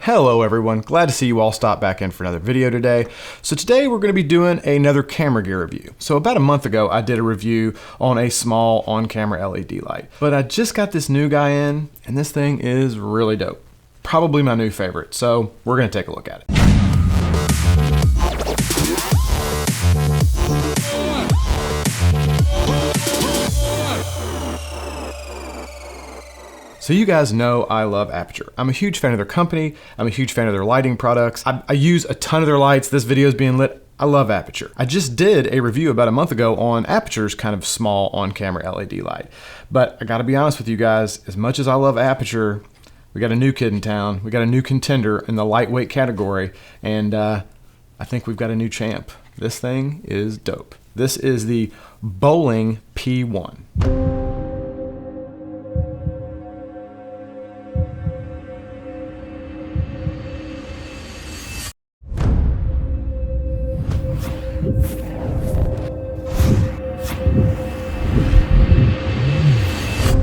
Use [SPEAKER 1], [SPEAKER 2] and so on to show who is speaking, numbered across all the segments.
[SPEAKER 1] Hello everyone, glad to see you all stop back in for another video today. So today we're going to be doing another camera gear review. So about a month ago I did a review on a small on-camera LED light, but I just got this new guy in and this thing is really dope. Probably my new favorite, so we're going to take a look at it. So you guys know I love Aputure. I'm a huge fan of their company. I'm a huge fan of their lighting products. I use a ton of their lights. This video is being lit. I love Aputure. I just did a review about a month ago on Aputure's kind of small on-camera LED light. But I gotta be honest with you guys, as much as I love Aputure, we got a new kid in town. We got a new contender in the lightweight category, and I think we've got a new champ. This thing is dope. This is the Boling P1.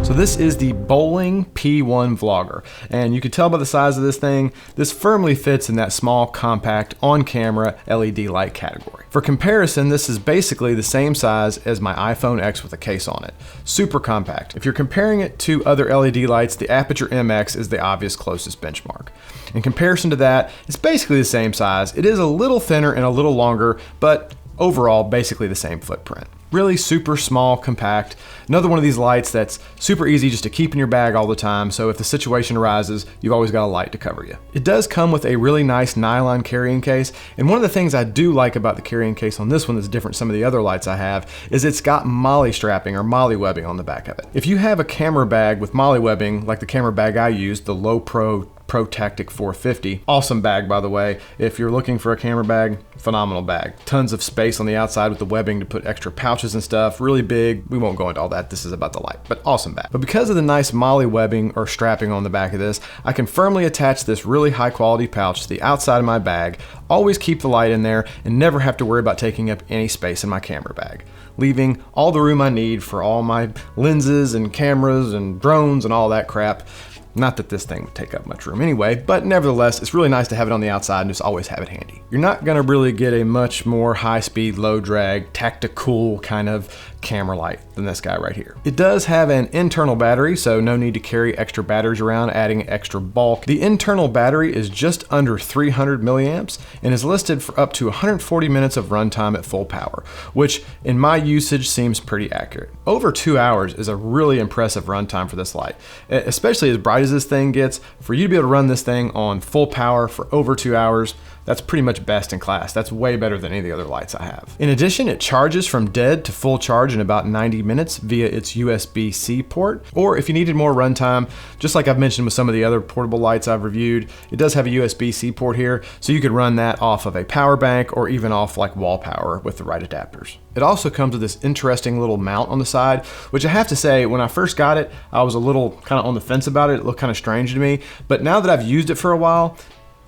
[SPEAKER 1] So this is the Boling P1 Vlogger, and you can tell by the size of this thing, this firmly fits in that small, compact, on-camera LED light category. For comparison, this is basically the same size as my iPhone X with a case on it. Super compact. If you're comparing it to other LED lights, the Aputure MX is the obvious closest benchmark. In comparison to that, it's basically the same size. It is a little thinner and a little longer, but overall, basically the same footprint. Really super small, compact. Another one of these lights that's super easy just to keep in your bag all the time, so if the situation arises, you've always got a light to cover you. It does come with a really nice nylon carrying case, and one of the things I do like about the carrying case on this one that's different from some of the other lights I have is it's got molly strapping or molly webbing on the back of it. If you have a camera bag with molly webbing, like the camera bag I use, the Low Pro Tactic 450. Awesome bag, by the way. If you're looking for a camera bag, phenomenal bag. Tons of space on the outside with the webbing to put extra pouches and stuff. Really big. We won't go into all that. This is about the light, but awesome bag. But because of the nice molly webbing or strapping on the back of this, I can firmly attach this really high quality pouch to the outside of my bag, always keep the light in there, and never have to worry about taking up any space in my camera bag, leaving all the room I need for all my lenses and cameras and drones and all that crap. Not that this thing would take up much room anyway, but nevertheless, it's really nice to have it on the outside and just always have it handy. You're not gonna really get a much more high-speed, low-drag, tactical kind of camera light than this guy right here. It does have an internal battery, so no need to carry extra batteries around, adding extra bulk. The internal battery is just under 300 milliamps and is listed for up to 140 minutes of runtime at full power, which in my usage seems pretty accurate. Over 2 hours is a really impressive runtime for this light, especially as bright as this thing gets. For you to be able to run this thing on full power for over 2 hours, that's pretty much best in class. That's way better than any of the other lights I have. In addition, it charges from dead to full charge in about 90 minutes via its USB-C port. Or if you needed more runtime, just like I've mentioned with some of the other portable lights I've reviewed, it does have a USB-C port here, so you could run that off of a power bank or even off like wall power with the right adapters. It also comes with this interesting little mount on the side, which I have to say, when I first got it, I was a little kind of on the fence about it. It looked kind of strange to me, but now that I've used it for a while,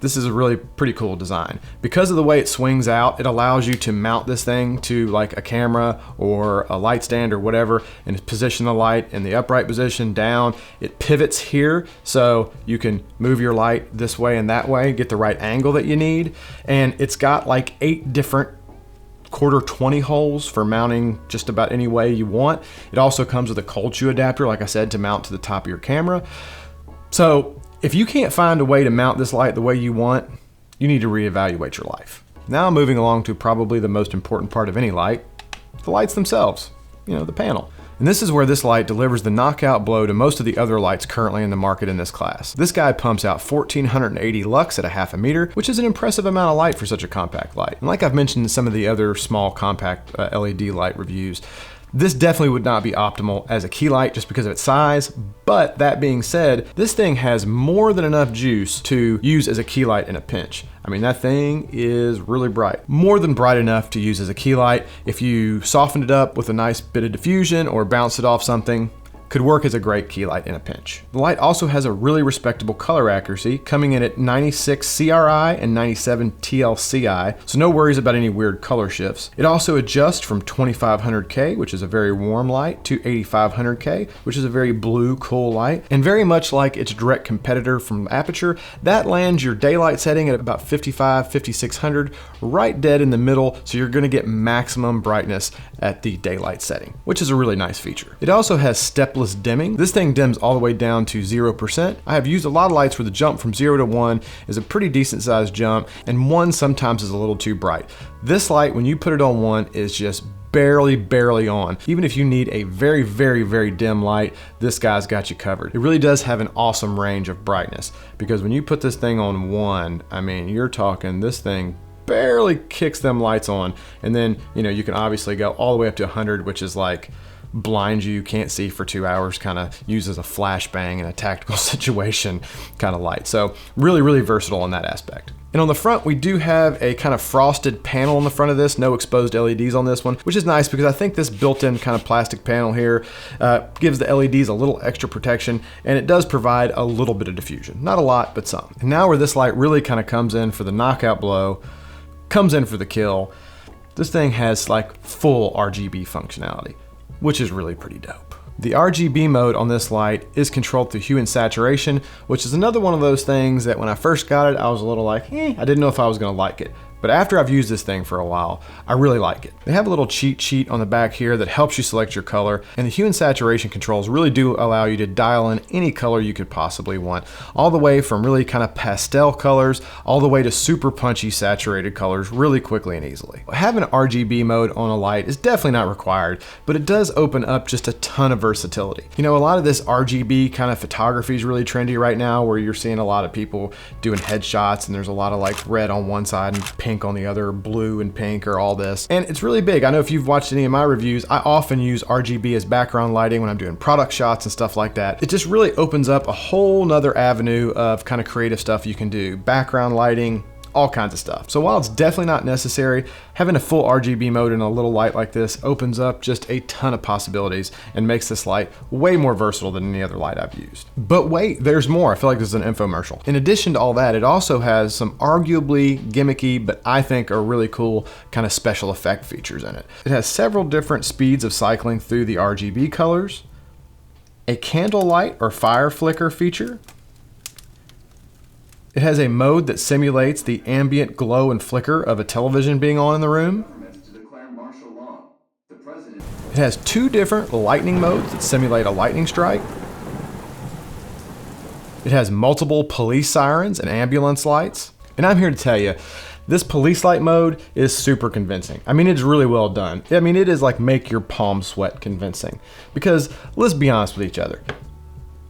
[SPEAKER 1] this is a really pretty cool design. Because of the way it swings out, it allows you to mount this thing to like a camera or a light stand or whatever and position the light in the upright position down. It pivots here, so you can move your light this way and that way, get the right angle that you need. And it's got like 8 different quarter 20 holes for mounting just about any way you want. It also comes with a cold shoe adapter, like I said, to mount to the top of your camera. So if you can't find a way to mount this light the way you want, you need to reevaluate your life. Now I'm moving along to probably the most important part of any light, the lights themselves, the panel. And this is where this light delivers the knockout blow to most of the other lights currently in the market in this class. This guy pumps out 1480 lux at a half a meter, which is an impressive amount of light for such a compact light. And like I've mentioned in some of the other small compact LED light reviews, this definitely would not be optimal as a key light just because of its size, but that being said, this thing has more than enough juice to use as a key light in a pinch. I mean, that thing is really bright. More than bright enough to use as a key light. If you softened it up with a nice bit of diffusion or bounced it off something, could work as a great key light in a pinch. The light also has a really respectable color accuracy, coming in at 96 CRI and 97 TLCI, so no worries about any weird color shifts. It also adjusts from 2500K, which is a very warm light, to 8500K, which is a very blue, cool light. And very much like its direct competitor from Aputure, that lands your daylight setting at about 5600, right dead in the middle, so you're going to get maximum brightness at the daylight setting, which is a really nice feature. It also has stepless dimming. This thing dims all the way down to 0%. I have used a lot of lights where the jump from 0 to 1 is a pretty decent sized jump, and 1 sometimes is a little too bright. This light, when you put it on 1, is just barely on. Even if you need a very dim light, this guy's got you covered. It really does have an awesome range of brightness, because when you put this thing on 1, I mean, you're talking this thing barely kicks them lights on, and then you can obviously go all the way up to 100, which is like blind you can't see for 2 hours, kind of uses a flashbang in a tactical situation kind of light. So really versatile in that aspect. And on the front, we do have a kind of frosted panel on the front of this, no exposed LEDs on this one, which is nice because I think this built-in kind of plastic panel here gives the LEDs a little extra protection, and it does provide a little bit of diffusion. Not a lot, but some. And now where this light really kind of comes in for the knockout blow, comes in for the kill, this thing has like full RGB functionality, which is really pretty dope. The RGB mode on this light is controlled through hue and saturation, which is another one of those things that when I first got it, I was a little like, I didn't know if I was gonna like it. But after I've used this thing for a while, I really like it. They have a little cheat sheet on the back here that helps you select your color, and the hue and saturation controls really do allow you to dial in any color you could possibly want, all the way from really kind of pastel colors, all the way to super punchy saturated colors really quickly and easily. Having RGB mode on a light is definitely not required, but it does open up just a ton of versatility. A lot of this RGB kind of photography is really trendy right now, where you're seeing a lot of people doing headshots, and there's a lot of like red on one side and pink on the other, blue and pink, or all this. And it's really big. I know if you've watched any of my reviews, I often use RGB as background lighting when I'm doing product shots and stuff like that. It just really opens up a whole nother avenue of kind of creative stuff you can do. Background lighting, all kinds of stuff. So while it's definitely not necessary, having a full RGB mode in a little light like this opens up just a ton of possibilities and makes this light way more versatile than any other light I've used. But wait, there's more. I feel like this is an infomercial. In addition to all that, it also has some arguably gimmicky, but I think are really cool kind of special effect features in it. It has several different speeds of cycling through the RGB colors, a candle light or fire flicker feature. It has a mode that simulates the ambient glow and flicker of a television being on in the room. It has 2 different lightning modes that simulate a lightning strike. It has multiple police sirens and ambulance lights. And I'm here to tell you, this police light mode is super convincing. I mean, it's really well done. I mean, it is like make your palms sweat convincing. Because let's be honest with each other.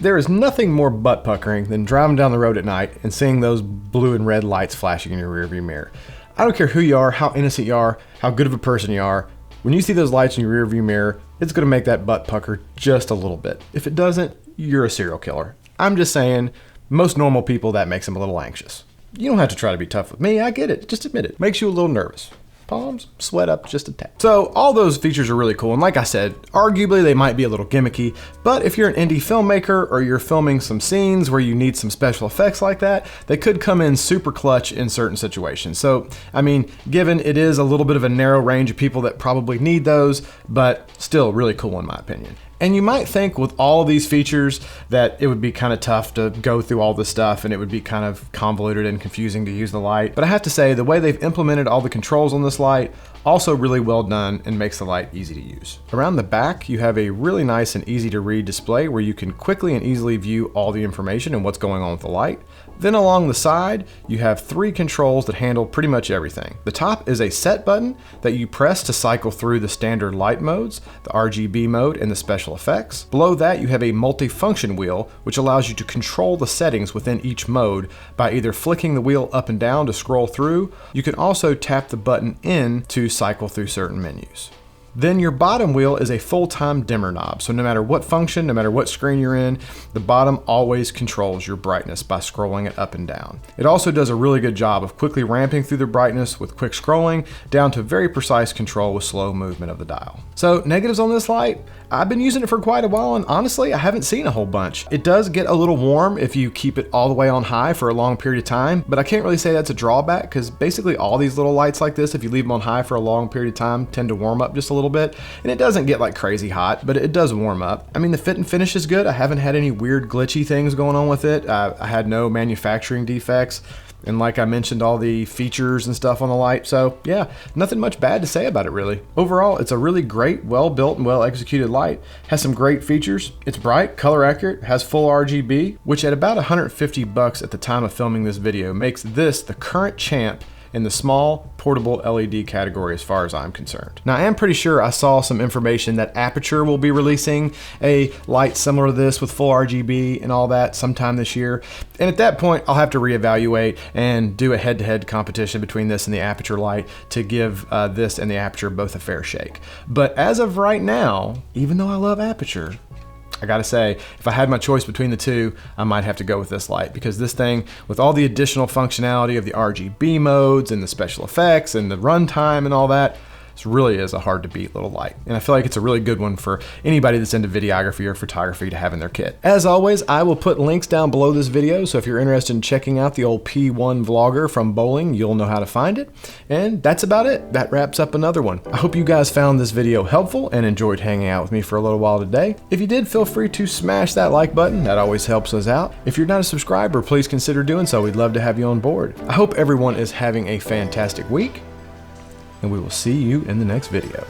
[SPEAKER 1] There is nothing more butt puckering than driving down the road at night and seeing those blue and red lights flashing in your rearview mirror. I don't care who you are, how innocent you are, how good of a person you are. When you see those lights in your rearview mirror, it's gonna make that butt pucker just a little bit. If it doesn't, you're a serial killer. I'm just saying, most normal people, that makes them a little anxious. You don't have to try to be tough with me, I get it, just admit it. Makes you a little nervous. Palms sweat up just a tad. So all those features are really cool, and like I said, arguably they might be a little gimmicky, but if you're an indie filmmaker or you're filming some scenes where you need some special effects like that, they could come in super clutch in certain situations. So, I mean, given it is a little bit of a narrow range of people that probably need those, but still really cool in my opinion. And you might think with all of these features that it would be kind of tough to go through all this stuff and it would be kind of convoluted and confusing to use the light. But I have to say, the way they've implemented all the controls on this light, also really well done and makes the light easy to use. Around the back, you have a really nice and easy to read display where you can quickly and easily view all the information and what's going on with the light. Then along the side, you have 3 controls that handle pretty much everything. The top is a set button that you press to cycle through the standard light modes, the RGB mode, and the special effects. Below that, you have a multi-function wheel, which allows you to control the settings within each mode by either flicking the wheel up and down to scroll through. You can also tap the button in to cycle through certain menus. Then your bottom wheel is a full-time dimmer knob. So no matter what function, no matter what screen you're in, the bottom always controls your brightness by scrolling it up and down. It also does a really good job of quickly ramping through the brightness with quick scrolling down to very precise control with slow movement of the dial. So negatives on this light, I've been using it for quite a while and honestly, I haven't seen a whole bunch. It does get a little warm if you keep it all the way on high for a long period of time, but I can't really say that's a drawback because basically all these little lights like this, if you leave them on high for a long period of time, tend to warm up just a little bit. And it doesn't get like crazy hot, but it does warm up. I mean, the fit and finish is good. I haven't had any weird glitchy things going on with it. I had no manufacturing defects. And like I mentioned, all the features and stuff on the light. So yeah, nothing much bad to say about it really. Overall, it's a really great, well-built and well-executed light. Has some great features. It's bright, color accurate, has full RGB, which at about $150 at the time of filming this video makes this the current champ in the small portable LED category as far as I'm concerned. Now I am pretty sure I saw some information that Aputure will be releasing a light similar to this with full RGB and all that sometime this year. And at that point I'll have to reevaluate and do a head-to-head competition between this and the Aputure light to give this and the Aputure both a fair shake. But as of right now, even though I love Aputure, I gotta say, if I had my choice between the two, I might have to go with this light because this thing, with all the additional functionality of the RGB modes and the special effects and the runtime and all that, this really is a hard to beat little light. And I feel like it's a really good one for anybody that's into videography or photography to have in their kit. As always, I will put links down below this video, so if you're interested in checking out the old P1 Vlogger from Boling, you'll know how to find it. And that's about it. That wraps up another one. I hope you guys found this video helpful and enjoyed hanging out with me for a little while today. If you did, feel free to smash that like button. That always helps us out. If you're not a subscriber, please consider doing so. We'd love to have you on board. I hope everyone is having a fantastic week, and we will see you in the next video.